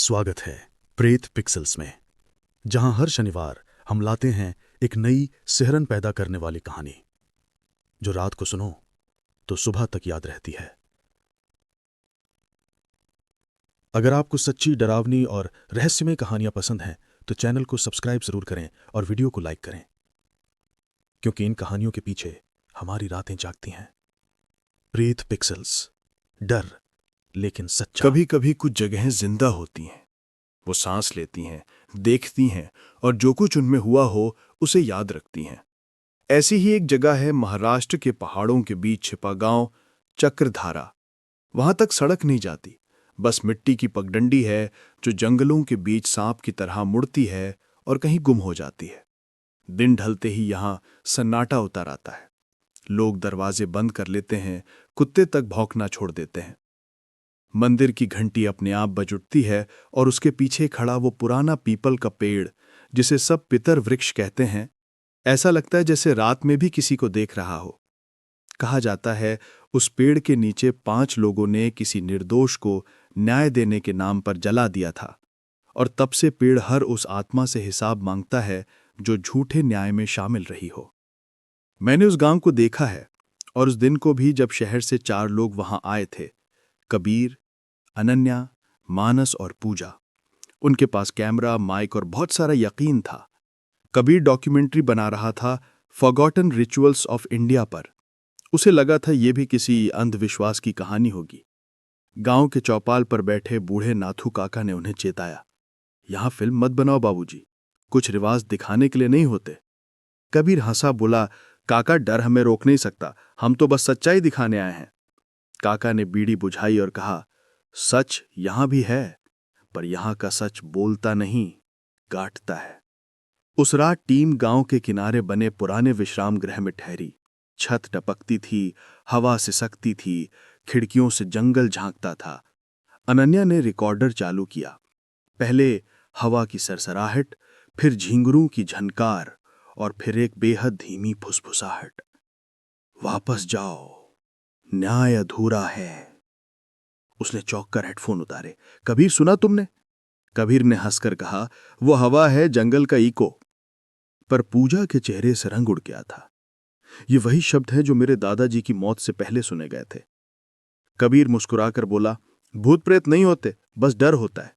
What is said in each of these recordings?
स्वागत है प्रेत पिक्सेल्स में, जहां हर शनिवार हम लाते हैं एक नई सिहरन पैदा करने वाली कहानी जो रात को सुनो तो सुबह तक याद रहती है। अगर आपको सच्ची, डरावनी और रहस्यमय कहानियां पसंद हैं तो चैनल को सब्सक्राइब जरूर करें और वीडियो को लाइक करें, क्योंकि इन कहानियों के पीछे हमारी रातें जागती हैं। प्रेत पिक्सेल्स, डर लेकिन सच्चा। कभी कभी कुछ जगहें जिंदा होती हैं। वो सांस लेती हैं, देखती हैं और जो कुछ उनमें हुआ हो उसे याद रखती हैं। ऐसी ही एक जगह है महाराष्ट्र के पहाड़ों के बीच छिपा गांव चक्रधारा। वहां तक सड़क नहीं जाती, बस मिट्टी की पगडंडी है जो जंगलों के बीच सांप की तरह मुड़ती है और कहीं गुम हो जाती है। दिन ढलते ही यहां सन्नाटा उतर आता है। लोग दरवाजे बंद कर लेते हैं, कुत्ते तक भौंकना छोड़ देते हैं। मंदिर की घंटी अपने आप बज उठती है और उसके पीछे खड़ा वो पुराना पीपल का पेड़, जिसे सब पितर वृक्ष कहते हैं, ऐसा लगता है जैसे रात में भी किसी को देख रहा हो। कहा जाता है उस पेड़ के नीचे 5 लोगों ने किसी निर्दोष को न्याय देने के नाम पर जला दिया था, और तब से पेड़ हर उस आत्मा से हिसाब मांगता है जो झूठे न्याय में शामिल रही हो। मैंने उस गांव को देखा है, और उस दिन को भी जब शहर से 4 लोग वहां आए थे, कबीर, अनन्या, मानस और पूजा। उनके पास कैमरा, माइक और बहुत सारा यकीन था। कबीर डॉक्यूमेंट्री बना रहा था फॉरगॉटन रिचुअल्स ऑफ इंडिया पर। उसे लगा था ये भी किसी अंधविश्वास की कहानी होगी। गांव के चौपाल पर बैठे बूढ़े नाथू काका ने उन्हें चेताया, यहां फिल्म मत बनाओ बाबूजी, कुछ रिवाज दिखाने के लिए नहीं होते। कबीर हंसा, बोला, काका डर हमें रोक नहीं सकता, हम तो बस सच्चाई दिखाने आए हैं। काका ने बीड़ी बुझाई और कहा, सच यहां भी है, पर यहां का सच बोलता नहीं, काटता है। उस रात टीम गांव के किनारे बने पुराने विश्राम गृह में ठहरी। छत टपकती थी, हवा सिसकती थी, खिड़कियों से जंगल झांकता था। अनन्या ने रिकॉर्डर चालू किया। पहले हवा की सरसराहट, फिर झींगुरों की झनकार और फिर एक बेहद धीमी फुसफुसाहट। वापस जाओ, न्याय अधूरा है। उसने चौंक कर हेडफोन उतारे। कबीर, सुना तुमने? कबीर ने हंसकर कहा, वो हवा है, जंगल का इको। पर पूजा के चेहरे से रंग उड़ गया था। ये वही शब्द हैं जो मेरे दादाजी की मौत से पहले सुने गए थे। कबीर मुस्कुराकर बोला, भूत प्रेत नहीं होते, बस डर होता है।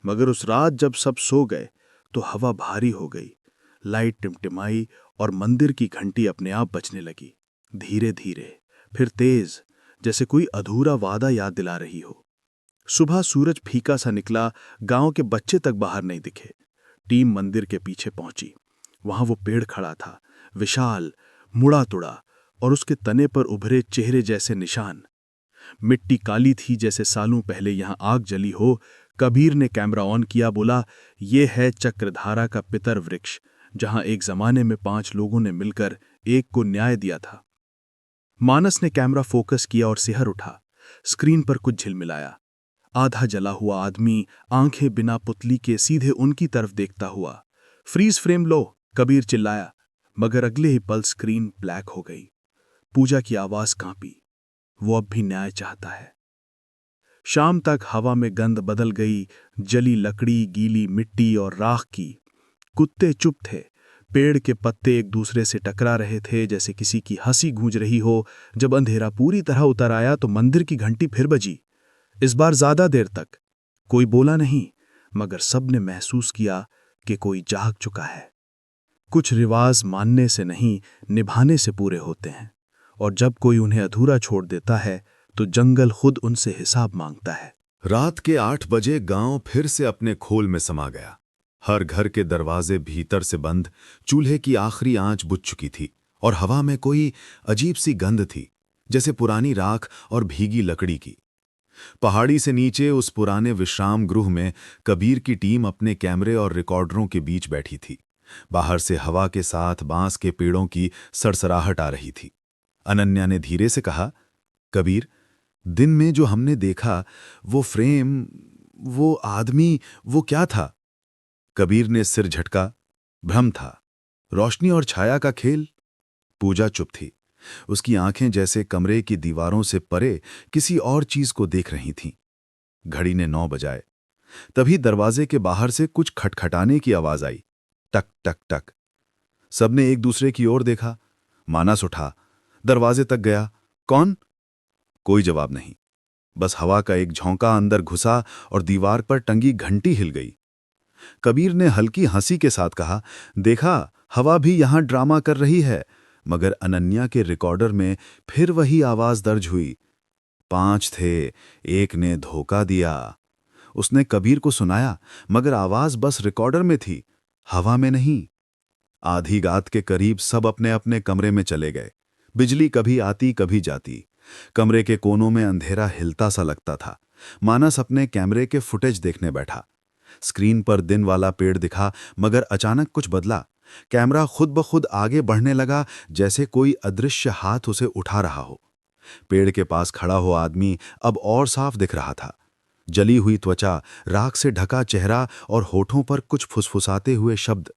मगर उस रात जब सब सो गए तो हवा भारी हो गई, लाइट टिमटिमाई और मंदिर की घंटी अपने आप बजने लगी, धीरे धीरे, फिर तेज, जैसे कोई अधूरा वादा याद दिला रही हो। सुबह सूरज फीका सा निकला, गांव के बच्चे तक बाहर नहीं दिखे। टीम मंदिर के पीछे पहुंची। वहां वो पेड़ खड़ा था, विशाल, मुड़ा तुड़ा, और उसके तने पर उभरे चेहरे जैसे निशान। मिट्टी काली थी जैसे सालों पहले यहां आग जली हो। कबीर ने कैमरा ऑन किया, बोला, ये है चक्रधारा का पितर वृक्ष, जहां एक जमाने में 5 लोगों ने मिलकर एक को न्याय दिया था। मानस ने कैमरा फोकस किया और सिहर उठा। स्क्रीन पर कुछ झिलमिलाया। आधा जला हुआ आदमी, आंखें बिना पुतली के, सीधे उनकी तरफ देखता हुआ। फ्रीज फ्रेम लो, कबीर चिल्लाया, मगर अगले ही पल स्क्रीन ब्लैक हो गई। पूजा की आवाज कांपी। वो अब भी न्याय चाहता है। शाम तक हवा में गंध बदल गई, जली लकड़ी, गीली मिट्टी और राख की। कुत्ते चुप थे। पेड़ के पत्ते एक दूसरे से टकरा रहे थे जैसे किसी की हंसी गूंज रही हो। जब अंधेरा पूरी तरह उतर आया तो मंदिर की घंटी फिर बजी, इस बार ज्यादा देर तक। कोई बोला नहीं, मगर सबने महसूस किया कि कोई जाग चुका है। कुछ रिवाज मानने से नहीं, निभाने से पूरे होते हैं, और जब कोई उन्हें अधूरा छोड़ देता है तो जंगल खुद उनसे हिसाब मांगता है। रात के 8 बजे गांव फिर से अपने खोल में समा गया। हर घर के दरवाजे भीतर से बंद, चूल्हे की आखिरी आंच बुझ चुकी थी, और हवा में कोई अजीब सी गंध थी, जैसे पुरानी राख और भीगी लकड़ी की। पहाड़ी से नीचे उस पुराने विश्राम गृह में कबीर की टीम अपने कैमरे और रिकॉर्डरों के बीच बैठी थी। बाहर से हवा के साथ बांस के पेड़ों की सरसराहट आ रही थी। अनन्या ने धीरे से कहा, कबीर, दिन में जो हमने देखा, वो फ्रेम, वो आदमी, वो क्या था? कबीर ने सिर झटका। भ्रम था, रोशनी और छाया का खेल। पूजा चुप थी। उसकी आंखें जैसे कमरे की दीवारों से परे किसी और चीज को देख रही थीं। घड़ी ने 9 बजाए। तभी दरवाजे के बाहर से कुछ खटखटाने की आवाज आई। टक टक टक। सबने एक दूसरे की ओर देखा। मानस उठा, दरवाजे तक गया। कौन? कोई जवाब नहीं। बस हवा का एक झोंका अंदर घुसा और दीवार पर टंगी घंटी हिल गई। कबीर ने हल्की हंसी के साथ कहा, देखा, हवा भी यहां ड्रामा कर रही है। मगर अनन्या के रिकॉर्डर में फिर वही आवाज दर्ज हुई। 5 थे, एक ने धोखा दिया। उसने कबीर को सुनाया, मगर आवाज बस रिकॉर्डर में थी, हवा में नहीं। आधी रात के करीब सब अपने अपने कमरे में चले गए। बिजली कभी आती कभी जाती। कमरे के कोनों में अंधेरा हिलता सा लगता था। मानस अपने कैमरे के फुटेज देखने बैठा। स्क्रीन पर दिन वाला पेड़ दिखा, मगर अचानक कुछ बदला। कैमरा खुद ब खुद आगे बढ़ने लगा, जैसे कोई अदृश्य हाथ उसे उठा रहा हो। पेड़ के पास खड़ा हुआ आदमी अब और साफ दिख रहा था। जली हुई त्वचा, राख से ढका चेहरा और होठों पर कुछ फुसफुसाते हुए शब्द।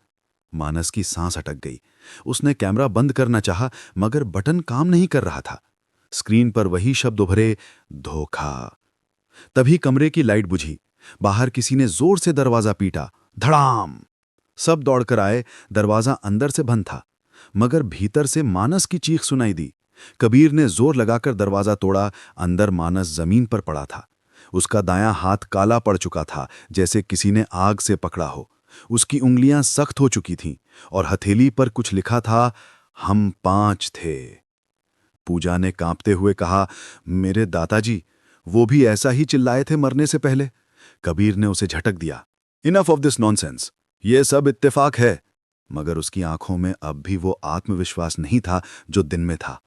मानस की सांस अटक गई। उसने कैमरा बंद करना चाहा, मगर बटन काम नहीं कर रहा था। स्क्रीन पर वही शब्द उभरे, धोखा। तभी कमरे की लाइट बुझी। बाहर किसी ने जोर से दरवाजा पीटा। धड़ाम। सब दौड़कर आए। दरवाजा अंदर से बंद था, मगर भीतर से मानस की चीख सुनाई दी। कबीर ने जोर लगाकर दरवाजा तोड़ा। अंदर मानस जमीन पर पड़ा था। उसका दायां हाथ काला पड़ चुका था, जैसे किसी ने आग से पकड़ा हो। उसकी उंगलियां सख्त हो चुकी थीं और हथेली पर कुछ लिखा था, हम 5 थे। पूजा ने कांपते हुए कहा, मेरे दादाजी, वो भी ऐसा ही चिल्लाए थे मरने से पहले। कबीर ने उसे झटक दिया। इनफ ऑफ दिस नॉनसेंस, ये सब इत्तेफाक है। मगर उसकी आंखों में अब भी वो आत्मविश्वास नहीं था जो दिन में था।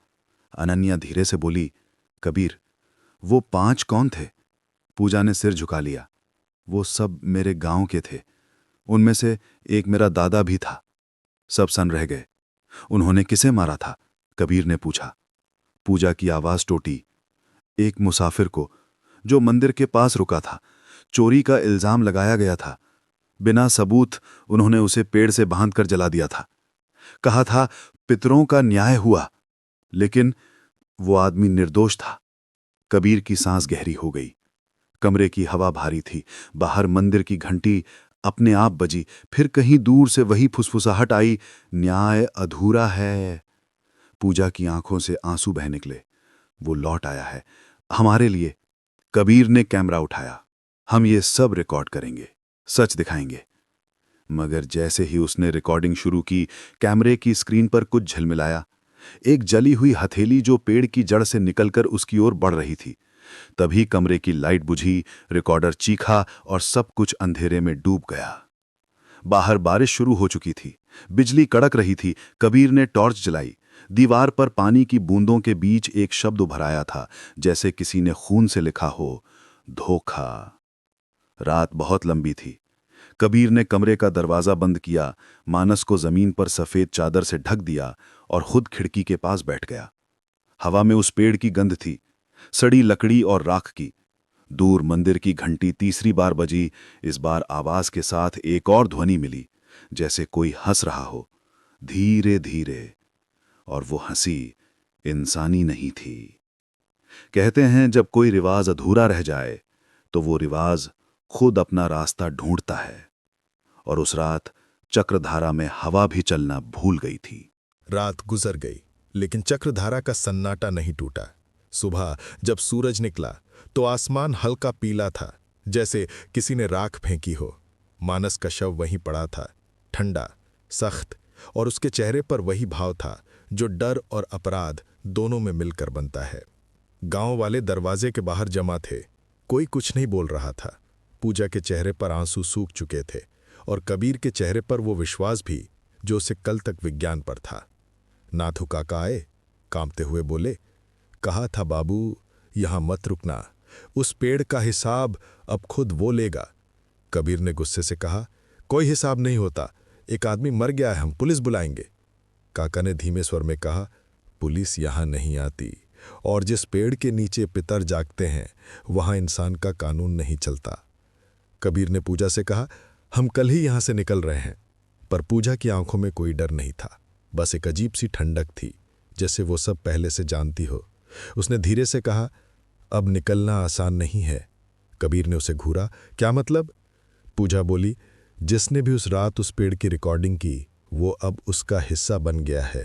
अनन्या धीरे से बोली, कबीर, वो 5 कौन थे? पूजा ने सिर झुका लिया। वो सब मेरे गांव के थे। उनमें से एक मेरा दादा भी था। सब सन रह गए। उन्होंने किसे मारा था? कबीर ने पूछा। पूजा की आवाज टूटी। एक मुसाफिर को, जो मंदिर के पास रुका था। चोरी का इल्जाम लगाया गया था। बिना सबूत उन्होंने उसे पेड़ से बांधकर जला दिया था। कहा था पितरों का न्याय हुआ, लेकिन वो आदमी निर्दोष था। कबीर की सांस गहरी हो गई। कमरे की हवा भारी थी। बाहर मंदिर की घंटी अपने आप बजी। फिर कहीं दूर से वही फुसफुसाहट आई, न्याय अधूरा है। पूजा की आंखों से आंसू बह निकले। वो लौट आया है, हमारे लिए। कबीर ने कैमरा उठाया। हम ये सब रिकॉर्ड करेंगे, सच दिखाएंगे। मगर जैसे ही उसने रिकॉर्डिंग शुरू की, कैमरे की स्क्रीन पर कुछ झिलमिलाया। एक जली हुई हथेली जो पेड़ की जड़ से निकलकर उसकी ओर बढ़ रही थी। तभी कमरे की लाइट बुझी, रिकॉर्डर चीखा और सब कुछ अंधेरे में डूब गया। बाहर बारिश शुरू हो चुकी थी। बिजली कड़क रही थी। कबीर ने टॉर्च जलाई। दीवार पर पानी की बूंदों के बीच एक शब्द उभर आया था, जैसे किसी ने खून से लिखा हो, धोखा। रात बहुत लंबी थी। कबीर ने कमरे का दरवाजा बंद किया, मानस को जमीन पर सफेद चादर से ढक दिया और खुद खिड़की के पास बैठ गया। हवा में उस पेड़ की गंध थी, सड़ी लकड़ी और राख की। दूर मंदिर की घंटी तीसरी बार बजी। इस बार आवाज के साथ एक और ध्वनि मिली, जैसे कोई हंस रहा हो, धीरे धीरे। और वो हंसी इंसानी नहीं थी। कहते हैं जब कोई रिवाज अधूरा रह जाए तो वो रिवाज खुद अपना रास्ता ढूंढता है। और उस रात चक्रधारा में हवा भी चलना भूल गई थी। रात गुजर गई, लेकिन चक्रधारा का सन्नाटा नहीं टूटा। सुबह जब सूरज निकला तो आसमान हल्का पीला था, जैसे किसी ने राख फेंकी हो। मानस का शव वहीं पड़ा था, ठंडा, सख्त, और उसके चेहरे पर वही भाव था जो डर और अपराध दोनों में मिलकर बनता है। गांव वाले दरवाजे के बाहर जमा थे। कोई कुछ नहीं बोल रहा था। पूजा के चेहरे पर आंसू सूख चुके थे और कबीर के चेहरे पर वो विश्वास भी जो उसे कल तक विज्ञान पर था। नाथू काका आए, कांपते हुए बोले, कहा था बाबू, यहां मत रुकना, उस पेड़ का हिसाब अब खुद वो लेगा। कबीर ने गुस्से से कहा, कोई हिसाब नहीं होता, एक आदमी मर गया है, हम पुलिस बुलाएंगे। काका ने धीमे स्वर में कहा, पुलिस यहां नहीं आती, और जिस पेड़ के नीचे पितर जागते हैं वहां इंसान का कानून नहीं चलता। कबीर ने पूजा से कहा, हम कल ही यहां से निकल रहे हैं। पर पूजा की आंखों में कोई डर नहीं था, बस एक अजीब सी ठंडक थी, जैसे वो सब पहले से जानती हो। उसने धीरे से कहा, अब निकलना आसान नहीं है। कबीर ने उसे घूरा, क्या मतलब? पूजा बोली, जिसने भी उस रात उस पेड़ की रिकॉर्डिंग की वो अब उसका हिस्सा बन गया है।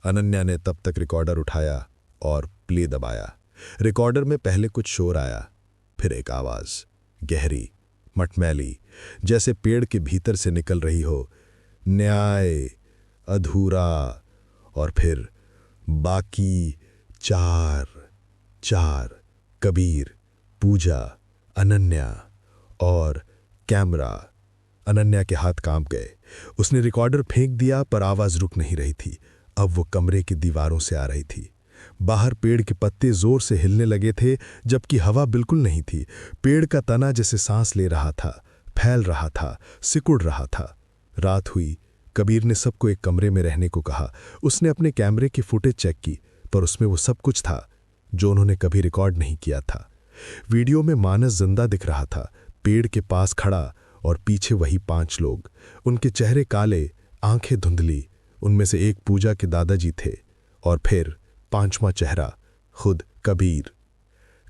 अनन्या ने तब तक रिकॉर्डर उठाया और प्ले दबाया। रिकॉर्डर में पहले कुछ शोर आया, फिर एक आवाज, गहरी, मटमैली, जैसे पेड़ के भीतर से निकल रही हो, न्याय अधूरा, और फिर बाकी 4 कबीर, पूजा, अनन्या और कैमरा। अनन्या के हाथ कांप गए। उसने रिकॉर्डर फेंक दिया पर आवाज रुक नहीं रही थी। अब वो कमरे की दीवारों से आ रही थी। बाहर पेड़ के पत्ते जोर से हिलने लगे थे, जबकि हवा बिल्कुल नहीं थी। पेड़ का तना जैसे सांस ले रहा था, फैल रहा था, सिकुड़ रहा था। रात हुई। कबीर ने सबको एक कमरे में रहने को कहा। उसने अपने कैमरे की फुटेज चेक की, पर उसमें वो सब कुछ था जो उन्होंने कभी रिकॉर्ड नहीं किया था। वीडियो में मानस जिंदा दिख रहा था, पेड़ के पास खड़ा, और पीछे वही 5 लोग। उनके चेहरे काले, आंखें धुंधली। उनमें से एक पूजा के दादाजी थे, और फिर 5वां चेहरा खुद कबीर।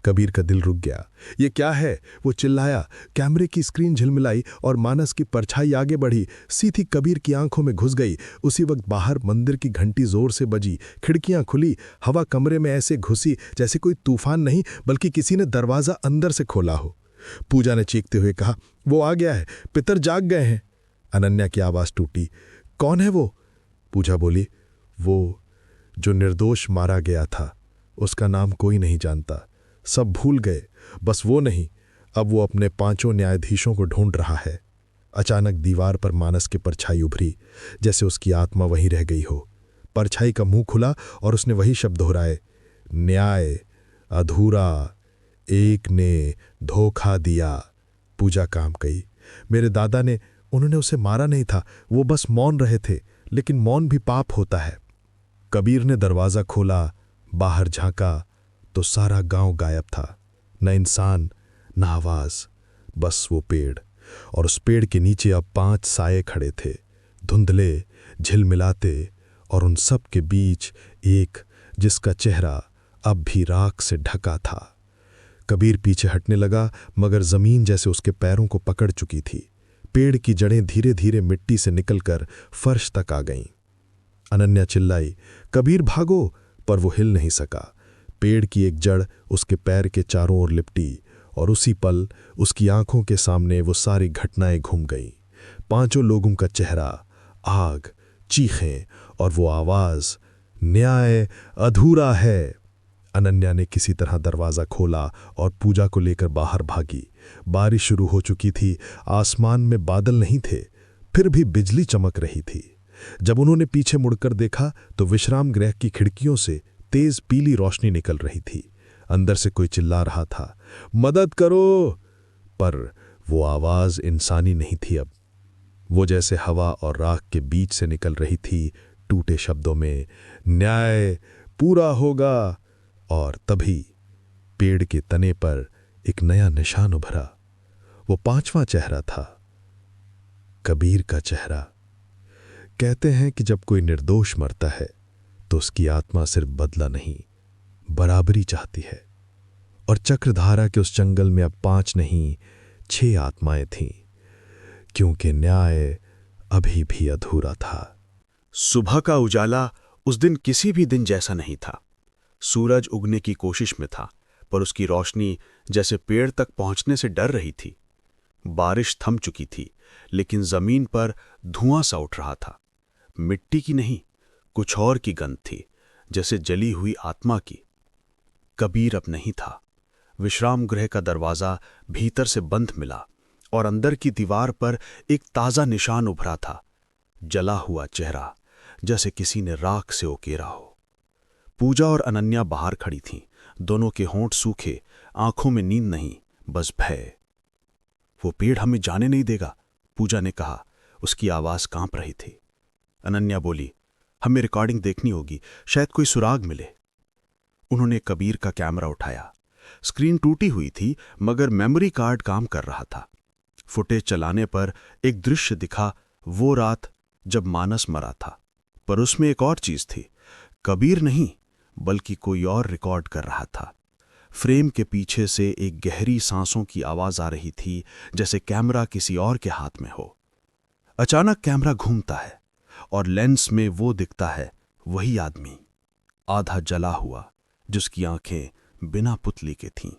कबीर का दिल रुक गया। ये क्या है? वो चिल्लाया। कैमरे की स्क्रीन झिलमिलाई और मानस की परछाई आगे बढ़ी, सीधी कबीर की आंखों में घुस गई। उसी वक्त बाहर मंदिर की घंटी जोर से बजी, खिड़कियां खुली, हवा कमरे में ऐसे घुसी जैसे कोई तूफान नहीं बल्कि किसी ने दरवाजा अंदर से खोला हो। पूजा ने चीखते हुए कहा, वो आ गया है, पितर जाग गए हैं। अनन्या की आवाज टूटी, कौन है वो? पूजा बोली, वो जो निर्दोष मारा गया था, उसका नाम कोई नहीं जानता। सब भूल गए, बस वो नहीं। अब वो अपने 5 न्यायाधीशों को ढूंढ रहा है। अचानक दीवार पर मानस की परछाई उभरी, जैसे उसकी आत्मा वहीं रह गई हो। परछाई का मुंह खुला और उसने वही शब्द दोहराए, न्याय अधूरा, एक ने धोखा दिया। पूजा काम गई। मेरे दादा ने, उन्होंने उसे मारा नहीं था, वो बस मौन रहे थे, लेकिन मौन भी पाप होता है। कबीर ने दरवाजा खोला, बाहर झांका तो सारा गांव गायब था। न इंसान, न आवाज, बस वो पेड़। और उस पेड़ के नीचे अब 5 साये खड़े थे, धुंधले, झिलमिलाते, और उन सब के बीच एक जिसका चेहरा अब भी राख से ढका था। कबीर पीछे हटने लगा, मगर जमीन जैसे उसके पैरों को पकड़ चुकी थी। पेड़ की जड़ें धीरे धीरे मिट्टी से निकलकर फर्श तक आ गईं। अनन्या चिल्लाई, कबीर भागो, पर वो हिल नहीं सका। पेड़ की एक जड़ उसके पैर के चारों ओर लिपटी, और उसी पल उसकी आंखों के सामने वो सारी घटनाएं घूम गईं। 5 लोगों का चेहरा, आग, चीखें, और वो आवाज, न्याय अधूरा है। अनन्या ने किसी तरह दरवाजा खोला और पूजा को लेकर बाहर भागी। बारिश शुरू हो चुकी थी, आसमान में बादल नहीं थे, फिर भी बिजली चमक रही थी। जब उन्होंने पीछे मुड़कर देखा तो विश्राम गृह की खिड़कियों से तेज पीली रोशनी निकल रही थी। अंदर से कोई चिल्ला रहा था, मदद करो, पर वो आवाज इंसानी नहीं थी। अब वो जैसे हवा और राख के बीच से निकल रही थी, टूटे शब्दों में, न्याय पूरा होगा। और तभी पेड़ के तने पर एक नया निशान उभरा। वो 5वां चेहरा था, कबीर का चेहरा। कहते हैं कि जब कोई निर्दोष मरता है तो उसकी आत्मा सिर्फ बदला नहीं, बराबरी चाहती है। और चक्रधारा के उस जंगल में अब 5 नहीं 6 आत्माएं थीं, क्योंकि न्याय अभी भी अधूरा था। सुबह का उजाला उस दिन किसी भी दिन जैसा नहीं था। सूरज उगने की कोशिश में था, पर उसकी रोशनी जैसे पेड़ तक पहुंचने से डर रही थी। बारिश थम चुकी थी, लेकिन जमीन पर धुआं सा उठ रहा था। मिट्टी की नहीं, कुछ और की गंध थी, जैसे जली हुई आत्मा की। कबीर अब नहीं था। विश्राम गृह का दरवाजा भीतर से बंद मिला, और अंदर की दीवार पर एक ताजा निशान उभरा था, जला हुआ चेहरा, जैसे किसी ने राख से उकेरा हो। पूजा और अनन्या बाहर खड़ी थीं, दोनों के होंठ सूखे, आंखों में नींद नहीं, बस भय। वो पेड़ हमें जाने नहीं देगा, पूजा ने कहा। उसकी आवाज कांप रही थी। अनन्या बोली, हमें रिकॉर्डिंग देखनी होगी, शायद कोई सुराग मिले। उन्होंने कबीर का कैमरा उठाया। स्क्रीन टूटी हुई थी, मगर मेमोरी कार्ड काम कर रहा था। फुटेज चलाने पर एक दृश्य दिखा, वो रात जब मानस मरा था। पर उसमें एक और चीज थी, कबीर नहीं बल्कि कोई और रिकॉर्ड कर रहा था। फ्रेम के पीछे से एक गहरी सांसों की आवाज आ रही थी, जैसे कैमरा किसी और के हाथ में हो। अचानक कैमरा घूमता है और लेंस में वो दिखता है, वही आदमी, आधा जला हुआ, जिसकी आंखें बिना पुतली के थीं।